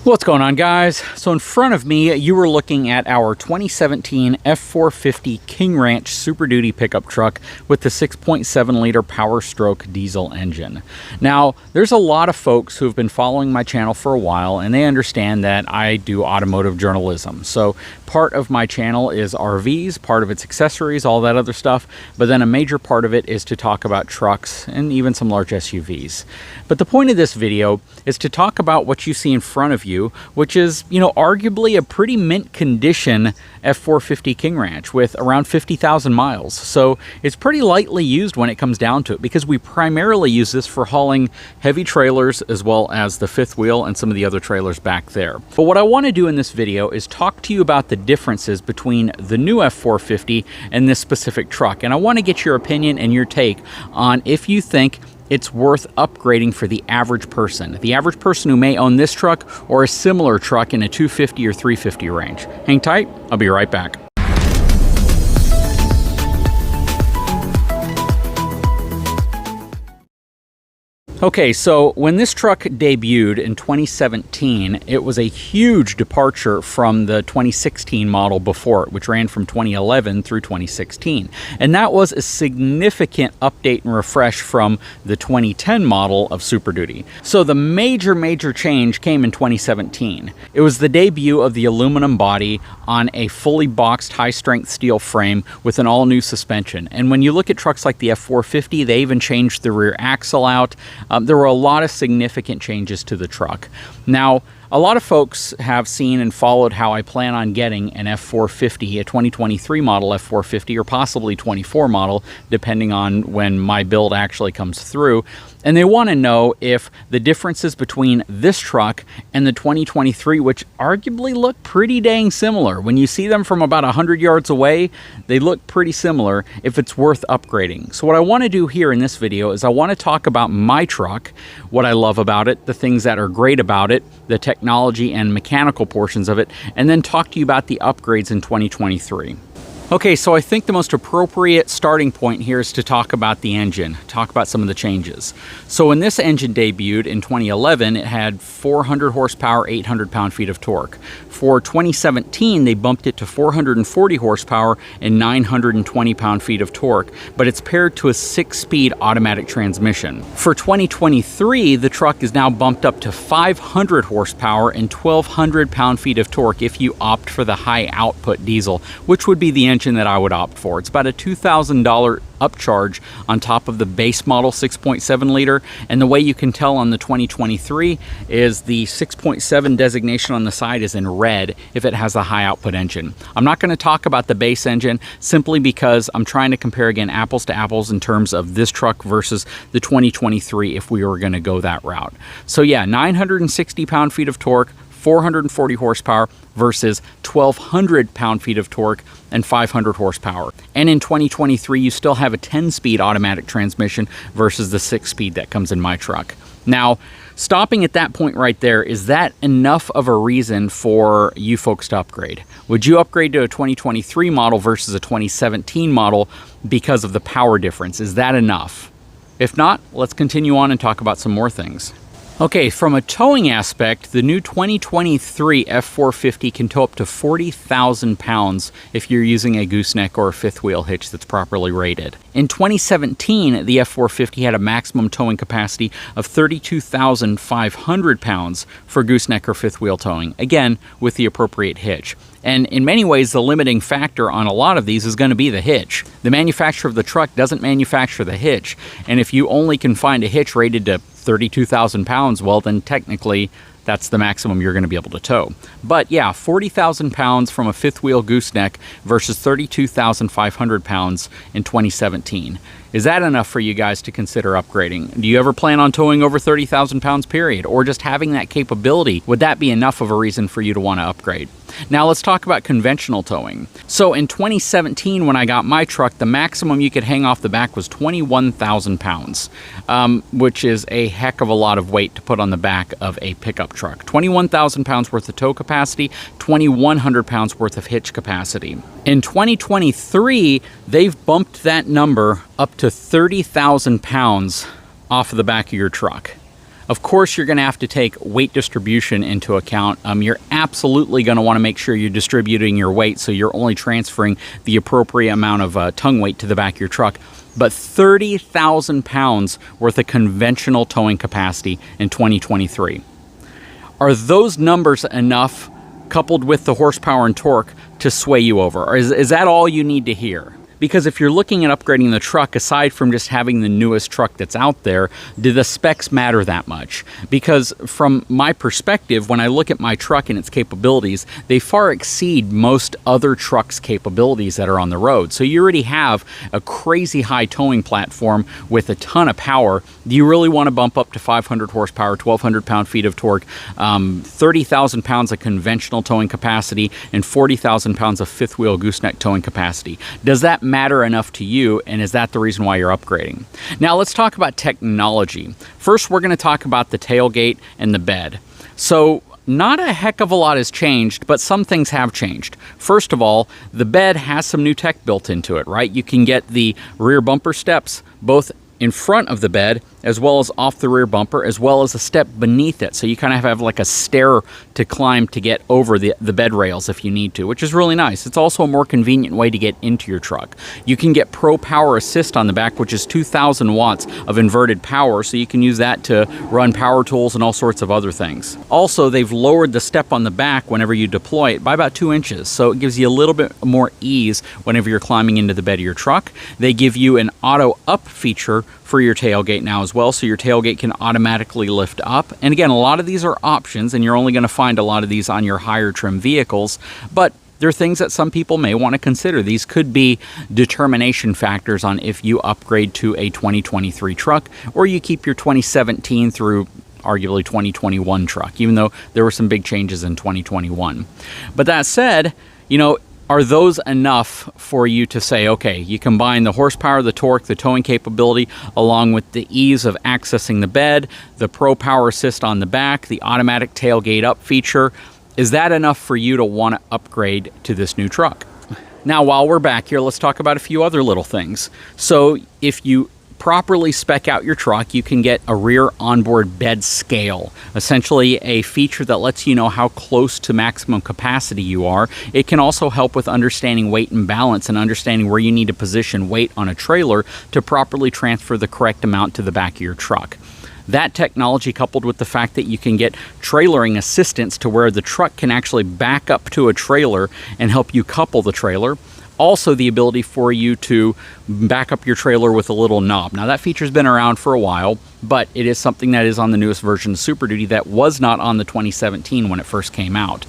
What's going on, guys? So in front of me, you were looking at our 2017 F450 King Ranch Super Duty pickup truck with the 6.7 liter Power Stroke diesel engine. Now, there's a lot of folks who have been following my channel for a while, and they understand that I do automotive journalism. So part of my channel is RVs, part of it's accessories, all that other stuff, but then a major part of it is to talk about trucks and even some large SUVs. But the point of this video is to talk about what you see in front of you, which is, arguably a pretty mint condition F450 King Ranch with around 50,000 miles. So it's pretty lightly used when it comes down to it, because we primarily use this for hauling heavy trailers as well as the fifth wheel and some of the other trailers back there. But what I want to do in this video is talk to you about the differences between the new F450 and this specific truck. And I want to get your opinion and your take on if you think it's worth upgrading for the average person who may own this truck or a similar truck in a 250 or 350 range. Hang tight, I'll be right back. Okay, so when this truck debuted in 2017, it was a huge departure from the 2016 model before it, which ran from 2011 through 2016. And that was a significant update and refresh from the 2010 model of Super Duty. So the major change came in 2017. It was the debut of the aluminum body on a fully boxed high-strength steel frame with an all-new suspension. And when you look at trucks like the F450, they even changed the rear axle out. There were a lot of significant changes to the truck. Now, a lot of folks have seen and followed how I plan on getting an F450, a 2023 model F450, or possibly 24 model, depending on when my build actually comes through. And they want to know if the differences between this truck and the 2023, which arguably look pretty dang similar. When you see them from about 100 yards away, they look pretty similar, if it's worth upgrading. So what I want to do here in this video is I want to talk about my truck, what I love about it, the things that are great about it, the technology and mechanical portions of it, and then talk to you about the upgrades in 2023. Okay, so I think the most appropriate starting point here is to talk about the engine, talk about some of the changes. So when this engine debuted in 2011, it had 400 horsepower, 800 pound-feet of torque. For 2017, they bumped it to 440 horsepower and 920 pound-feet of torque, but it's paired to a 6-speed automatic transmission. For 2023, the truck is now bumped up to 500 horsepower and 1,200 pound-feet of torque if you opt for the high-output diesel, which would be the engine that I would opt for. It's about a $2,000 upcharge on top of the base model 6.7 liter, and the way you can tell on the 2023 is the 6.7 designation on the side is in red if it has a high output engine. I'm not going to talk about the base engine simply because I'm trying to compare again apples to apples in terms of this truck versus the 2023 if we were going to go that route. So yeah, 960 pound-feet of torque, 440 horsepower versus 1,200 pound-feet of torque and 500 horsepower. And in 2023, you still have a 10-speed automatic transmission versus the 6-speed that comes in my truck. Now, stopping at that point right there, is that enough of a reason for you folks to upgrade? Would you upgrade to a 2023 model versus a 2017 model because of the power difference? Is that enough? If not, let's continue on and talk about some more things. Okay, from a towing aspect, the new 2023 F450 can tow up to 40,000 pounds if you're using a gooseneck or a fifth wheel hitch that's properly rated. In 2017, the F450 had a maximum towing capacity of 32,500 pounds for gooseneck or fifth wheel towing, again, with the appropriate hitch. And in many ways, the limiting factor on a lot of these is going to be the hitch. The manufacturer of the truck doesn't manufacture the hitch, and if you only can find a hitch rated to 32,000 pounds, well, then technically that's the maximum you're going to be able to tow. But yeah, 40,000 pounds from a fifth wheel gooseneck versus 32,500 pounds in 2017. Is that enough for you guys to consider upgrading? Do you ever plan on towing over 30,000 pounds period? Or just having that capability, would that be enough of a reason for you to want to upgrade? Now let's talk about conventional towing. So in 2017, when I got my truck, the maximum you could hang off the back was 21,000 pounds, which is a heck of a lot of weight to put on the back of a pickup truck. 21,000 pounds worth of tow capacity, 2,100 pounds worth of hitch capacity. In 2023, they've bumped that number up to 30,000 pounds off of the back of your truck. Of course, you're going to have to take weight distribution into account. You're absolutely going to want to make sure you're distributing your weight so you're only transferring the appropriate amount of tongue weight to the back of your truck. But 30,000 pounds worth of conventional towing capacity in 2023. Are those numbers enough, coupled with the horsepower and torque, to sway you over? Or is that all you need to hear? Because if you're looking at upgrading the truck, aside from just having the newest truck that's out there, do the specs matter that much? Because from my perspective, when I look at my truck and its capabilities, they far exceed most other trucks' capabilities that are on the road. So you already have a crazy high towing platform with a ton of power. Do you really want to bump up to 500 horsepower, 1,200 pound-feet of torque, 30,000 pounds of conventional towing capacity, and 40,000 pounds of fifth-wheel gooseneck towing capacity? Does that matter enough to you, and is that the reason why you're upgrading? Now let's talk about technology. First, we're going to talk about the tailgate and the bed. So not a heck of a lot has changed, but some things have changed. First of all, the bed has some new tech built into it, right? You can get the rear bumper steps both in front of the bed as well as off the rear bumper, as well as a step beneath it. So you kind of have like a stair to climb to get over the bed rails if you need to, which is really nice. It's also a more convenient way to get into your truck. You can get Pro Power Assist on the back, which is 2,000 watts of inverted power, so you can use that to run power tools and all sorts of other things. Also, they've lowered the step on the back whenever you deploy it by about 2 inches, so it gives you a little bit more ease whenever you're climbing into the bed of your truck. They give you an auto up feature for your tailgate now as well, so your tailgate can automatically lift up. And again, a lot of these are options, and you're only going to find a lot of these on your higher trim vehicles, but they're things that some people may want to consider. These could be determination factors on if you upgrade to a 2023 truck or you keep your 2017 through arguably 2021 truck, even though there were some big changes in 2021. But that said, are those enough for you to say, okay, you combine the horsepower, the torque, the towing capability, along with the ease of accessing the bed, the Pro Power Assist on the back, the automatic tailgate up feature, is that enough for you to want to upgrade to this new truck? Now, while we're back here, let's talk about a few other little things. So if you properly spec out your truck, you can get a rear onboard bed scale, essentially a feature that lets you know how close to maximum capacity you are. It can also help with understanding weight and balance and understanding where you need to position weight on a trailer to properly transfer the correct amount to the back of your truck. That technology, coupled with the fact that you can get trailering assistance to where the truck can actually back up to a trailer and help you couple the trailer. Also, the ability for you to back up your trailer with a little knob. Now, that feature's been around for a while, but it is something that is on the newest version of Super Duty that was not on the 2017 when it first came out.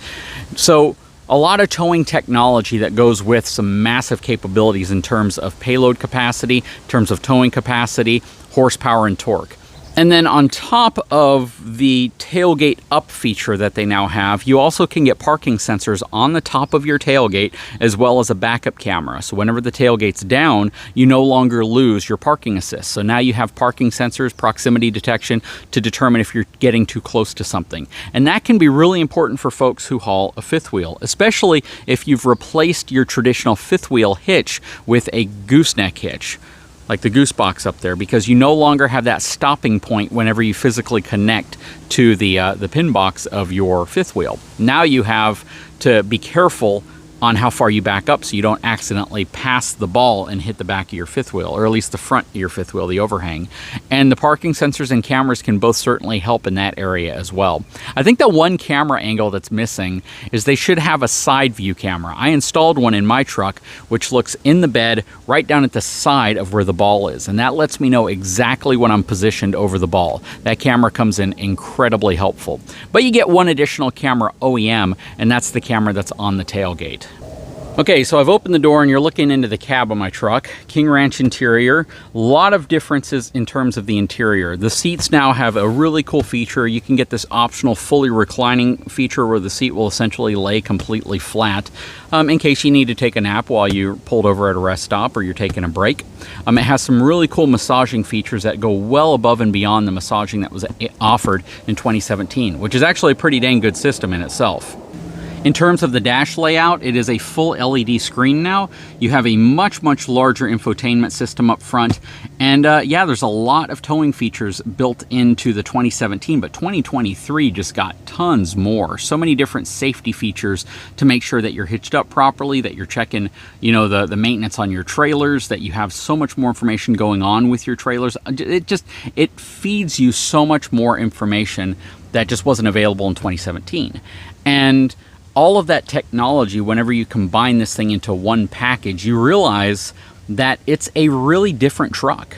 So, a lot of towing technology that goes with some massive capabilities in terms of payload capacity, in terms of towing capacity, horsepower, and torque. And then on top of the tailgate up feature that they now have, you also can get parking sensors on the top of your tailgate as well as a backup camera. So whenever the tailgate's down, you no longer lose your parking assist. So now you have parking sensors, proximity detection to determine if you're getting too close to something. And that can be really important for folks who haul a fifth wheel, especially if you've replaced your traditional fifth wheel hitch with a gooseneck hitch, like the goose box up there, because you no longer have that stopping point whenever you physically connect to the pin box of your fifth wheel. Now you have to be careful on how far you back up so you don't accidentally pass the ball and hit the back of your fifth wheel, or at least the front of your fifth wheel, the overhang. And the parking sensors and cameras can both certainly help in that area as well. I think the one camera angle that's missing is they should have a side view camera. I installed one in my truck, which looks in the bed right down at the side of where the ball is, and that lets me know exactly when I'm positioned over the ball. That camera comes in incredibly helpful. But you get one additional camera OEM, and that's the camera that's on the tailgate. Okay, so I've opened the door and you're looking into the cab of my truck. King Ranch interior, a lot of differences in terms of the interior. The seats now have a really cool feature. You can get this optional fully reclining feature where the seat will essentially lay completely flat in case you need to take a nap while you're pulled over at a rest stop or you're taking a break. It has some really cool massaging features that go well above and beyond the massaging that was offered in 2017, which is actually a pretty dang good system in itself. In terms of the dash layout, it is a full LED screen now. You have a much larger infotainment system up front. And yeah, there's a lot of towing features built into the 2017, but 2023 just got tons more. So many different safety features to make sure that you're hitched up properly, that you're checking, you know, the maintenance on your trailers, that you have so much more information going on with your trailers. It feeds you so much more information that just wasn't available in 2017. And all of that technology, whenever you combine this thing into one package, you realize that it's a really different truck.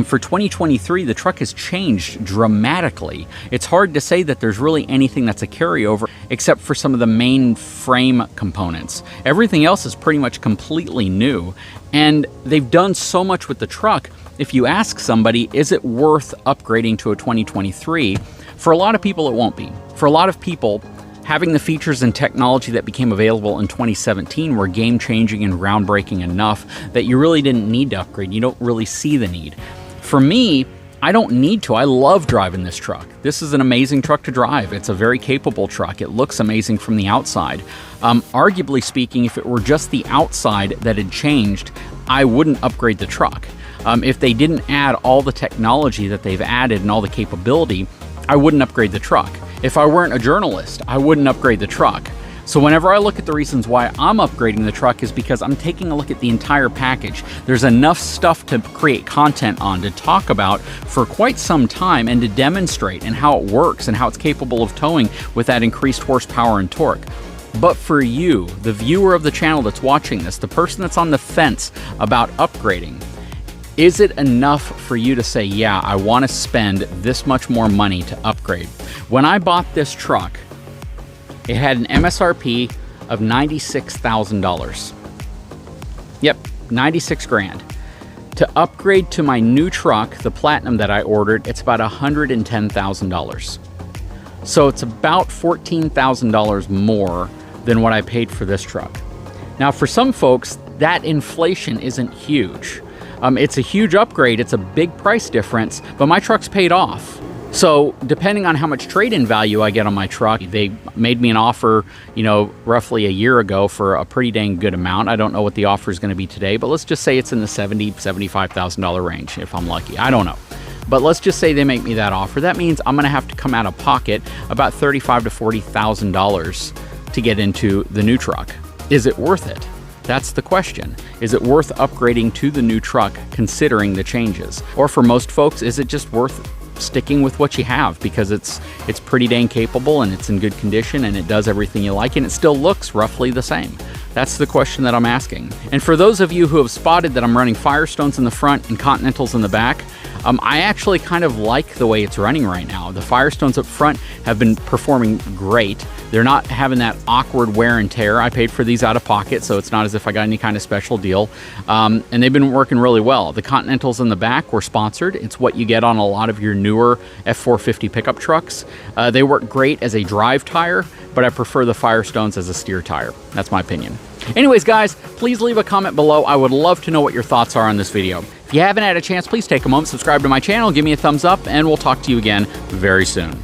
For 2023, the truck has changed dramatically. It's hard to say that there's really anything that's a carryover except for some of the main frame components. Everything else is pretty much completely new. And they've done so much with the truck. If you ask somebody, is it worth upgrading to a 2023? For a lot of people, it won't be. For a lot of people, having the features and technology that became available in 2017 were game-changing and groundbreaking enough that you really didn't need to upgrade. You don't really see the need. For me, I don't need to. I love driving this truck. This is an amazing truck to drive. It's a very capable truck. It looks amazing from the outside. Arguably speaking, if it were just the outside that had changed, I wouldn't upgrade the truck. If they didn't add all the technology that they've added and all the capability, I wouldn't upgrade the truck. If I weren't a journalist, I wouldn't upgrade the truck. So whenever I look at the reasons why I'm upgrading the truck is because I'm taking a look at the entire package. There's enough stuff to create content on, to talk about for quite some time, and to demonstrate and how it works and how it's capable of towing with that increased horsepower and torque. But for you, the viewer of the channel that's watching this, the person that's on the fence about upgrading, is it enough for you to say, yeah, I want to spend this much more money to upgrade? When I bought this truck, it had an MSRP of $96,000. Yep, 96 grand. To upgrade to my new truck, the Platinum that I ordered, it's about $110,000. So it's about $14,000 more than what I paid for this truck. Now, for some folks, that inflation isn't huge. It's a huge upgrade, it's a big price difference, but my truck's paid off. So depending on how much trade-in value I get on my truck, they made me an offer, you know, roughly a year ago for a pretty dang good amount. I don't know what the offer is going to be today, but let's just say it's in the $70,000, $75,000 range if I'm lucky. I don't know. But let's just say they make me that offer. That means I'm going to have to come out of pocket about $35,000 to $40,000 to get into the new truck. Is it worth it? That's the question. Is it worth upgrading to the new truck considering the changes? Or for most folks, is it just worth sticking with what you have because it's pretty dang capable and it's in good condition and it does everything you like and it still looks roughly the same? That's the question that I'm asking. And for those of you who have spotted that I'm running Firestones in the front and Continentals in the back, I actually kind of like the way it's running right now. The Firestones up front have been performing great. They're not having that awkward wear and tear. I paid for these out of pocket, so it's not as if I got any kind of special deal. And they've been working really well. The Continentals in the back were sponsored. It's what you get on a lot of your newer F450 pickup trucks. They work great as a drive tire, but I prefer the Firestones as a steer tire. That's my opinion. Anyways, guys, please leave a comment below. I would love to know what your thoughts are on this video. If you haven't had a chance, please take a moment, subscribe to my channel, give me a thumbs up, and we'll talk to you again very soon.